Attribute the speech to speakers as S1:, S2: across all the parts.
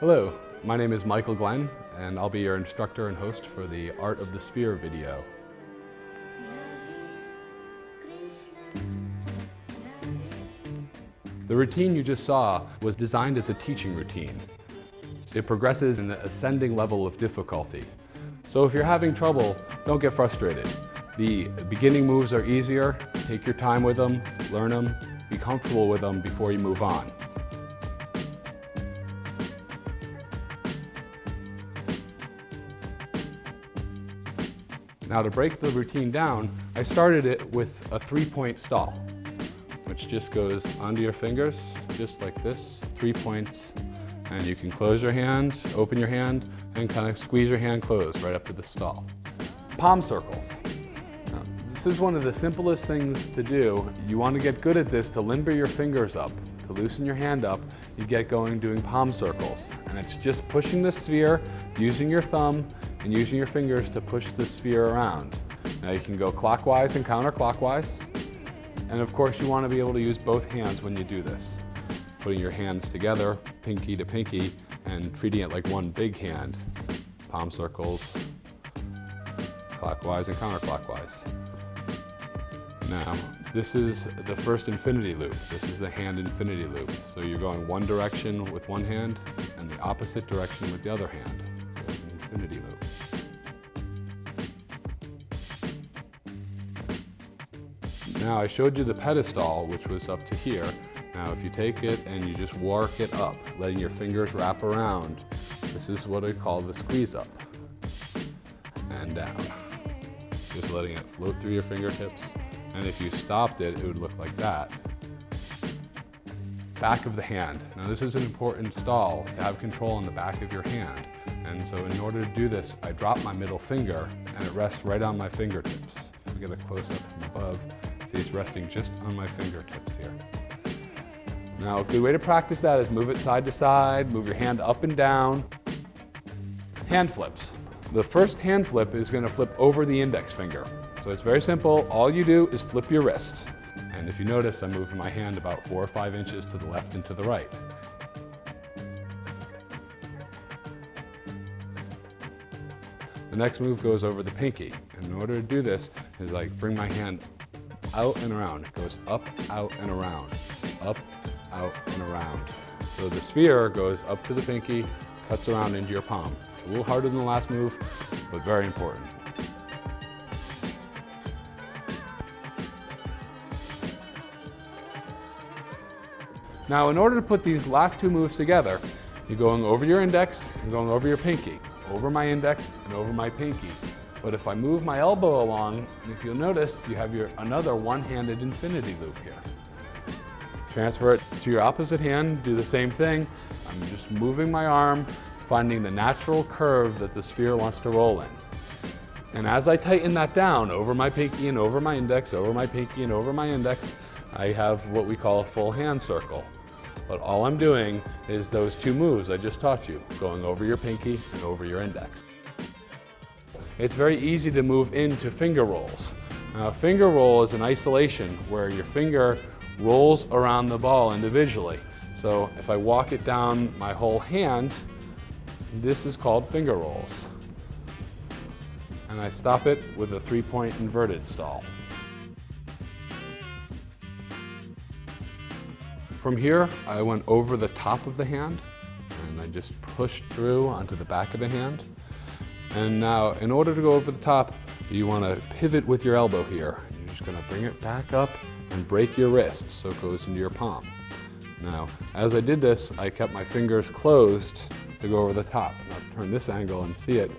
S1: Hello, my name is Michael Glenn, and I'll be your instructor and host for the Art of the Sphere video. The routine you just saw was designed as a teaching routine. It progresses in an ascending level of difficulty. So if you're having trouble, don't get frustrated. The beginning moves are easier. Take your time with them, learn them, be comfortable with them before you move on. Now to break the routine down, I started it with a 3-point stall, which just goes onto your fingers, just like this, 3 points. And you can close your hand, open your hand, and kind of squeeze your hand closed right up to the stall. Palm circles. Now, this is one of the simplest things to do. You want to get good at this to limber your fingers up, to loosen your hand up. You get going doing palm circles. And it's just pushing the sphere, using your thumb, and using your fingers to push the sphere around. Now you can go clockwise and counterclockwise. And of course you want to be able to use both hands when you do this. Putting your hands together, pinky to pinky, and treating it like one big hand. Palm circles, clockwise and counterclockwise. Now, this is the first infinity loop. This is the hand infinity loop. So you're going one direction with one hand and the opposite direction with the other hand. So it's an infinity loop. Now I showed you the pedestal, which was up to here. Now if you take it and you just work it up, letting your fingers wrap around, this is what I call the squeeze up. And down. Just letting it float through your fingertips. And if you stopped it, it would look like that. Back of the hand. Now this is an important stall to have control on the back of your hand. And so in order to do this, I drop my middle finger and it rests right on my fingertips. If we get a close up from above, see it's resting just on my fingertips here. Now a good way to practice that is move it side to side, move your hand up and down. Hand flips. The first hand flip is going to flip over the index finger. So it's very simple. All you do is flip your wrist. And if you notice, I'm moving my hand about 4 or 5 inches to the left and to the right. The next move goes over the pinky. And in order to do this, is like bring my hand out and around. It goes up, out, and around. Up, out, and around. So the sphere goes up to the pinky, cuts around into your palm. It's a little harder than the last move, but very important. Now, in order to put these last two moves together, you're going over your index and going over your pinky. Over my index and over my pinky. But if I move my elbow along, if you'll notice, you have another one-handed infinity loop here. Transfer it to your opposite hand, do the same thing. I'm just moving my arm, finding the natural curve that the sphere wants to roll in. And as I tighten that down over my pinky and over my index, over my pinky and over my index, I have what we call a full hand circle. But all I'm doing is those two moves I just taught you, going over your pinky and over your index. It's very easy to move into finger rolls. Now, a finger roll is an isolation where your finger rolls around the ball individually. So if I walk it down my whole hand, this is called finger rolls. And I stop it with a 3-point inverted stall. From here, I went over the top of the hand and I just pushed through onto the back of the hand. And now, in order to go over the top, you want to pivot with your elbow here. You're just going to bring it back up and break your wrist so it goes into your palm. Now, as I did this, I kept my fingers closed to go over the top. Now turn this angle and see it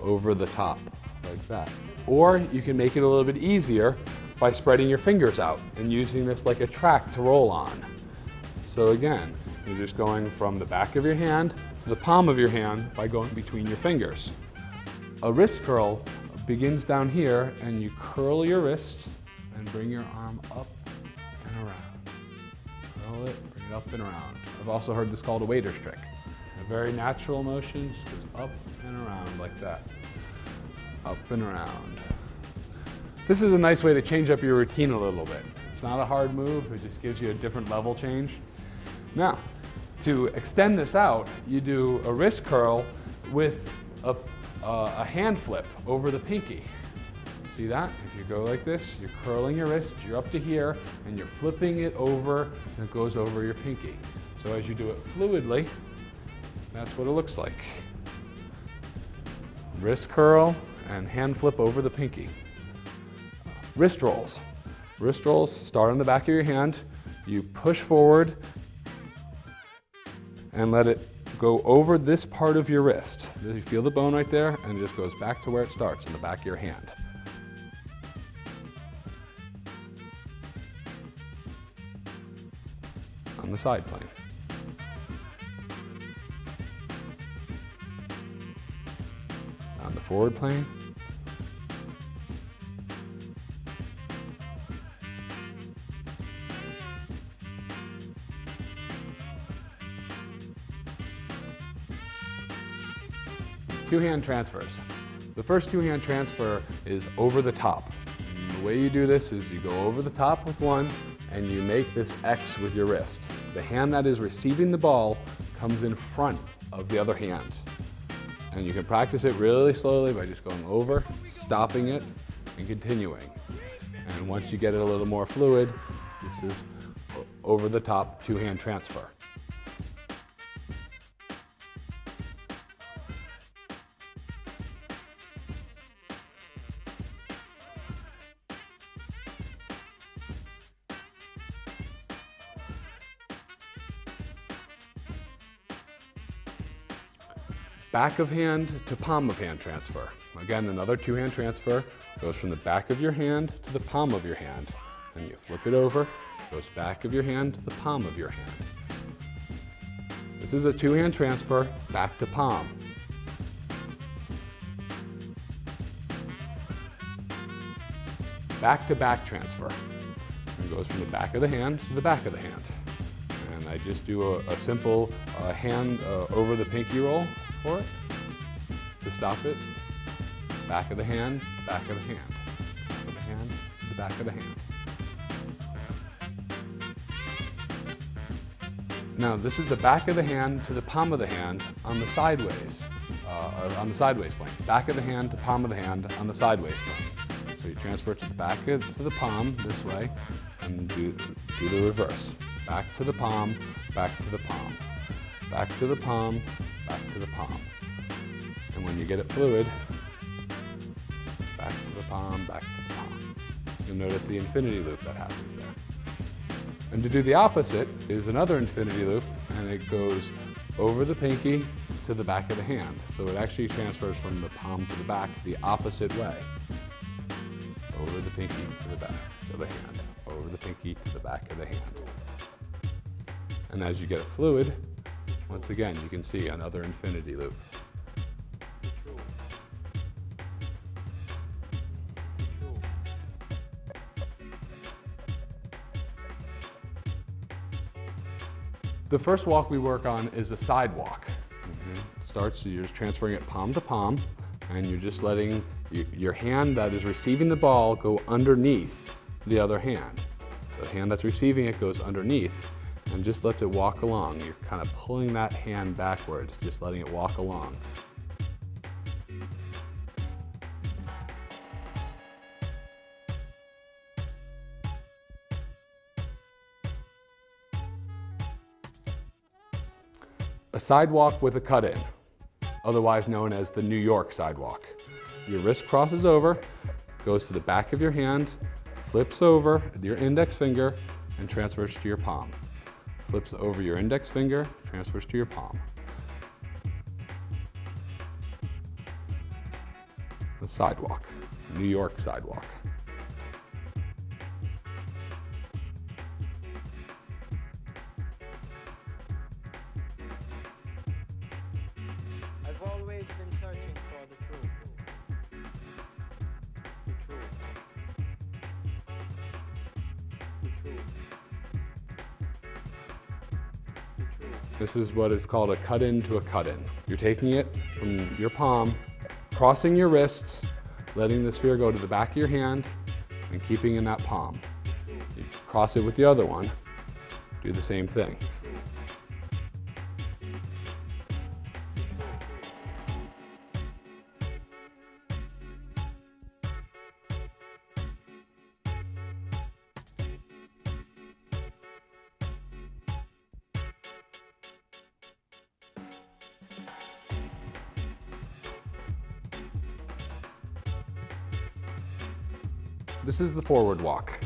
S1: over the top, like that. Or you can make it a little bit easier by spreading your fingers out and using this like a track to roll on. So again, you're just going from the back of your hand to the palm of your hand by going between your fingers. A wrist curl begins down here and you curl your wrist and bring your arm up and around. Curl it, bring it up and around. I've also heard this called a waiter's trick. A very natural motion, just goes up and around like that. Up and around. This is a nice way to change up your routine a little bit. It's not a hard move, it just gives you a different level change. Now, To extend this out, you do a wrist curl with a hand flip over the pinky. See that? If you go like this, you're curling your wrist, you're up to here, and you're flipping it over, and it goes over your pinky. So as you do it fluidly, that's what it looks like. Wrist curl and hand flip over the pinky. Wrist rolls. Wrist rolls start on the back of your hand. You push forward and let it go over this part of your wrist. You feel the bone right there, and it just goes back to where it starts, in the back of your hand. On the side plane. On the forward plane. Two-hand transfers. The first two-hand transfer is over the top. And the way you do this is you go over the top with one and you make this X with your wrist. The hand that is receiving the ball comes in front of the other hand. And you can practice it really slowly by just going over, stopping it, and continuing. And once you get it a little more fluid, this is over the top two-hand transfer. Back of hand to palm of hand transfer. Again, another two-hand transfer. Goes from the back of your hand to the palm of your hand. And you flip it over, goes back of your hand to the palm of your hand. This is a two-hand transfer, back to palm. Back to back transfer. It goes from the back of the hand to the back of the hand. And I just do a simple hand over the pinky roll for it, to stop it. Back of the hand, back of the hand. Back of the hand, to the back of the hand. Now this is the back of the hand to the palm of the hand on the sideways, plane. Back of the hand to palm of the hand on the sideways plane. So you transfer it to the back to the palm this way, and do the reverse. Back to the palm, back to the palm. Back to the palm, back to the palm. And when you get it fluid, back to the palm, back to the palm. You'll notice the infinity loop that happens there. And to do the opposite is another infinity loop, and it goes over the pinky to the back of the hand. So it actually transfers from the palm to the back the opposite way. Over the pinky to the back of the hand. Over the pinky to the back of the hand. And as you get it fluid, once again, you can see another infinity loop. The first walk we work on is a side walk. Starts, you're just transferring it palm to palm, and you're just letting your hand that is receiving the ball go underneath the other hand. The hand that's receiving it goes underneath and just lets it walk along. You're kind of pulling that hand backwards, just letting it walk along. A sidewalk with a cut-in, otherwise known as the New York sidewalk. Your wrist crosses over, goes to the back of your hand, flips over your index finger, and transfers to your palm. Flips over your index finger, transfers to your palm. The sidewalk, New York sidewalk.
S2: I've always been searching for the truth. The truth. The truth. The truth.
S1: This is what is called a cut-in to a cut-in. You're taking it from your palm, crossing your wrists, letting the sphere go to the back of your hand, and keeping in that palm. You cross it with the other one, do the same thing. This is the forward walk.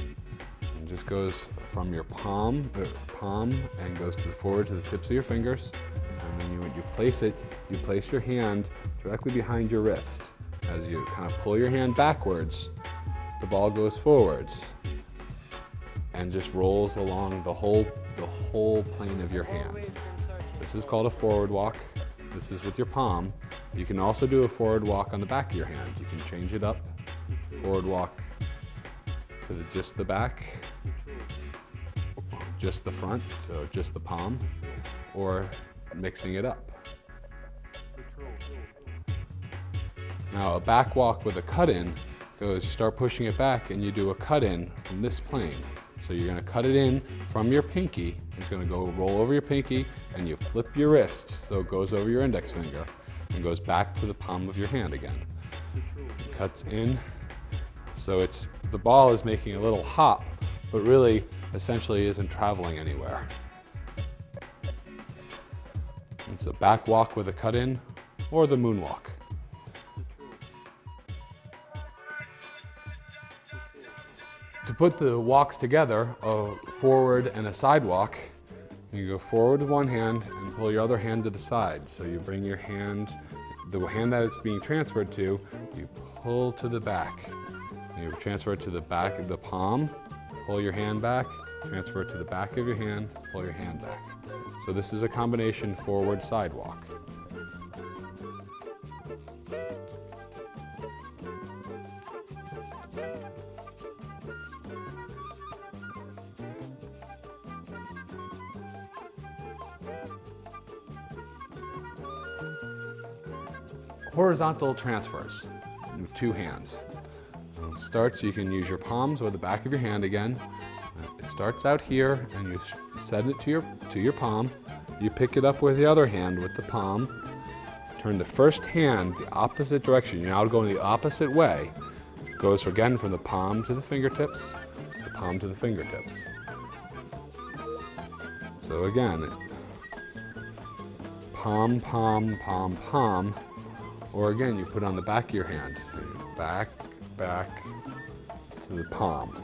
S1: It just goes from your palm and goes to the forward to the tips of your fingers. And then when you place it, you place your hand directly behind your wrist. As you kind of pull your hand backwards, the ball goes forwards and just rolls along the whole plane of your hand.
S2: Always been searching
S1: This is
S2: for
S1: called a
S2: the truth.
S1: forward walk. This is with your palm. You can also do a forward walk on the back of your hand. You can change it up. Forward walk to just the back, just the front, so just the palm, or mixing it up.
S2: The truth.
S1: Now a back walk with a cut-in goes, you start pushing it back and you do a cut-in from this plane. So you're going to cut it in from your pinky. It's going to go roll over your pinky and you flip your wrist so it goes over your index finger and goes back to the palm of your hand again. It cuts in. So the ball is making a little hop, but really essentially isn't traveling anywhere. It's a back walk with a cut-in or the moonwalk. To put the walks together, a forward and a side walk, you go forward with one hand and pull your other hand to the side. So you bring your hand, the hand that it's being transferred to, you pull to the back. You transfer it to the back of the palm, pull your hand back, transfer it to the back of your hand, pull your hand back. So this is a combination forward side walk. Horizontal transfers with two hands. Starts, you can use your palms or the back of your hand again. It starts out here and you set it to your palm. You pick it up with the other hand with the palm. Turn the first hand the opposite direction. You're now going the opposite way. It goes again from the palm to the fingertips, the palm to the fingertips. So again, palm, palm, palm, palm. Or again, you put on the back of your hand. Back, back to the palm.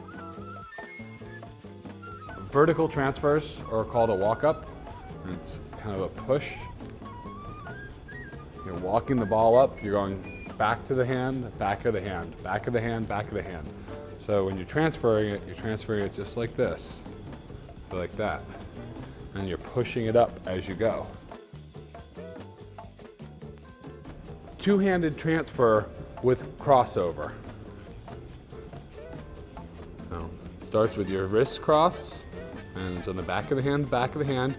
S1: Vertical transfers are called a walk-up. It's kind of a push. You're walking the ball up, you're going back to the hand, back of the hand, back of the hand, back of the hand. So when you're transferring it just like this, so like that. And you're pushing it up as you go. Two-handed transfer with crossover. So it starts with your wrists crossed, and it's on the back of the hand, back of the hand.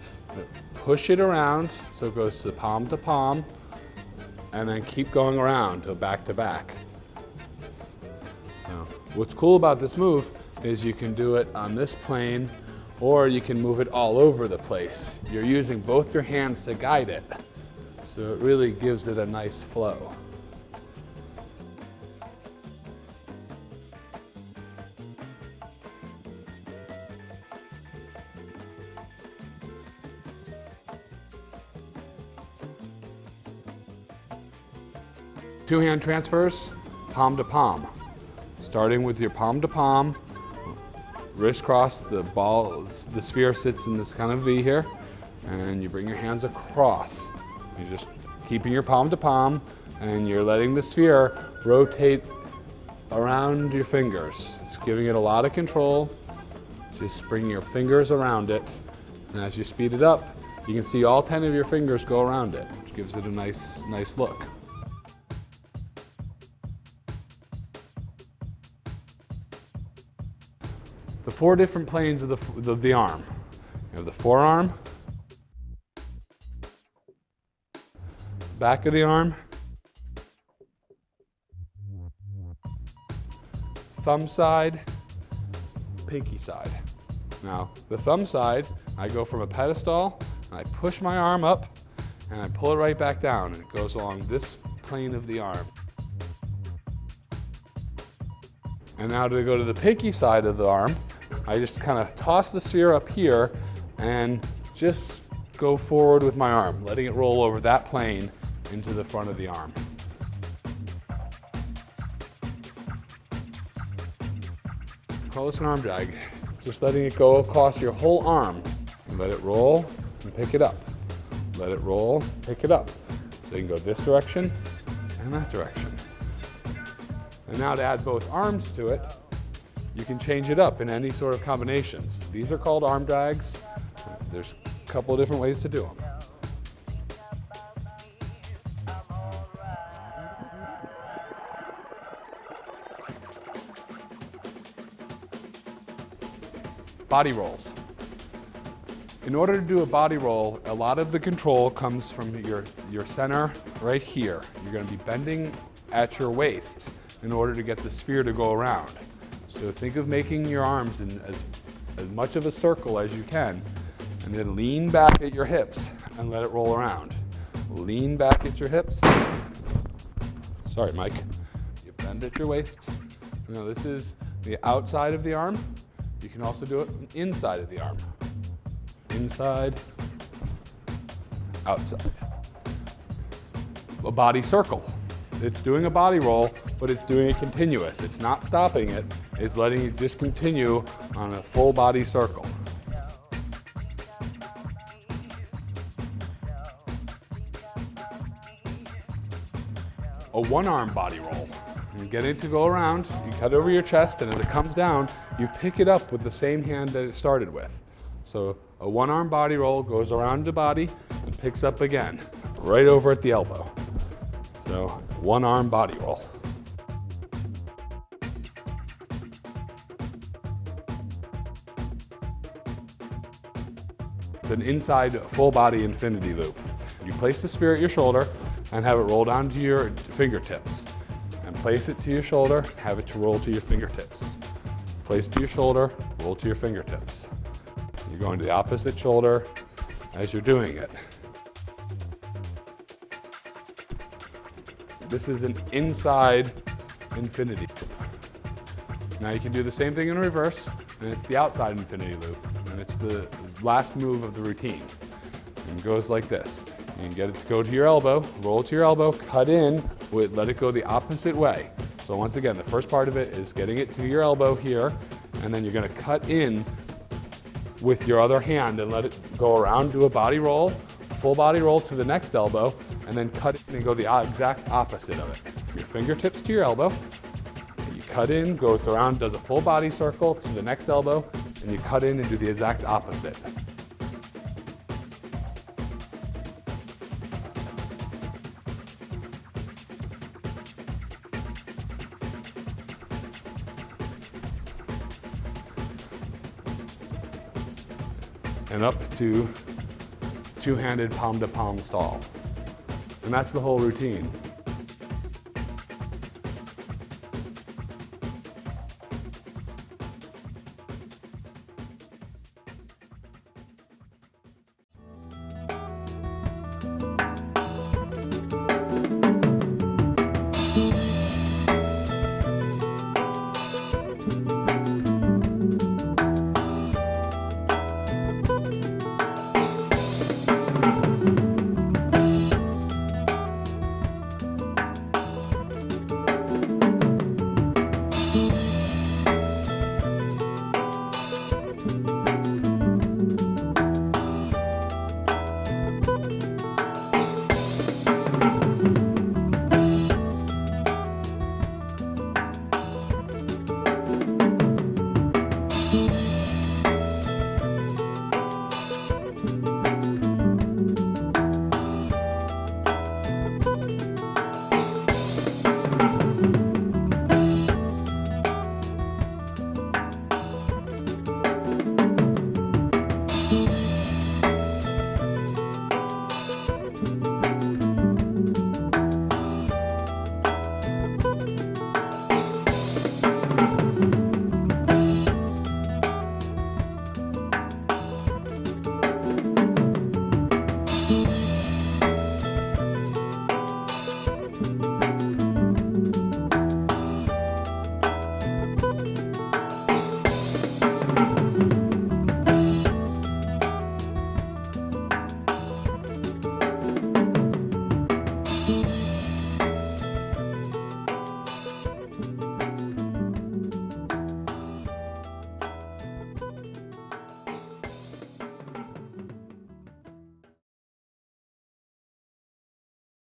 S1: Push it around so it goes to palm, and then keep going around to back. Now, what's cool about this move is you can do it on this plane, or you can move it all over the place. You're using both your hands to guide it. So it really gives it a nice flow. Two-hand transfers, palm to palm. Starting with your palm to palm, wrist cross, the ball, the sphere sits in this kind of V here, and you bring your hands across. You're just keeping your palm to palm, and you're letting the sphere rotate around your fingers. It's giving it a lot of control. Just bring your fingers around it, and as you speed it up, you can see all 10 of your fingers go around it, which gives it a nice look. The four different planes of the arm. You have the forearm, back of the arm, thumb side, pinky side. Now, the thumb side, I go from a pedestal, and I push my arm up, and I pull it right back down, and it goes along this plane of the arm. And now to go to the pinky side of the arm, I just kind of toss the sphere up here and just go forward with my arm, letting it roll over that plane into the front of the arm. Call this an arm drag. Just letting it go across your whole arm. Let it roll and pick it up. Let it roll, pick it up. So you can go this direction and that direction. And now to add both arms to it, you can change it up in any sort of combinations. These are called arm drags. There's a couple of different ways to do them. Body rolls. In order to do a body roll, a lot of the control comes from your center right here. You're going to be bending at your waist in order to get the sphere to go around. So think of making your arms in as much of a circle as you can, and then lean back at your hips and let it roll around. Lean back at your hips. Sorry, Mike. You bend at your waist. Now this is the outside of the arm. You can also do it inside of the arm. Inside, outside. A body circle. It's doing a body roll, but it's doing it continuous. It's not stopping it. It's letting it just continue on a full body circle. A one-arm body roll. You get it to go around, you cut over your chest, and as it comes down, you pick it up with the same hand that it started with. So a one-arm body roll goes around the body and picks up again, right over at the elbow. So one-arm body roll. It's an inside full body infinity loop. You place the sphere at your shoulder and have it roll down to your fingertips. And place it to your shoulder, have it to roll to your fingertips. Place to your shoulder, roll to your fingertips. You're going to the opposite shoulder as you're doing it. This is an inside infinity. Now you can do the same thing in reverse, and it's the outside infinity loop, and it's the last move of the routine. And it goes like this. You can get it to go to your elbow, roll to your elbow, cut in, let it go the opposite way. So once again, the first part of it is getting it to your elbow here, and then you're going to cut in with your other hand and let it go around, do a body roll, full body roll to the next elbow, and then cut in and go the exact opposite of it. Your fingertips to your elbow, you cut in, goes around, does a full body circle to the next elbow, and you cut in and do the exact opposite. And up to two-handed palm-to-palm stall. And that's the whole routine.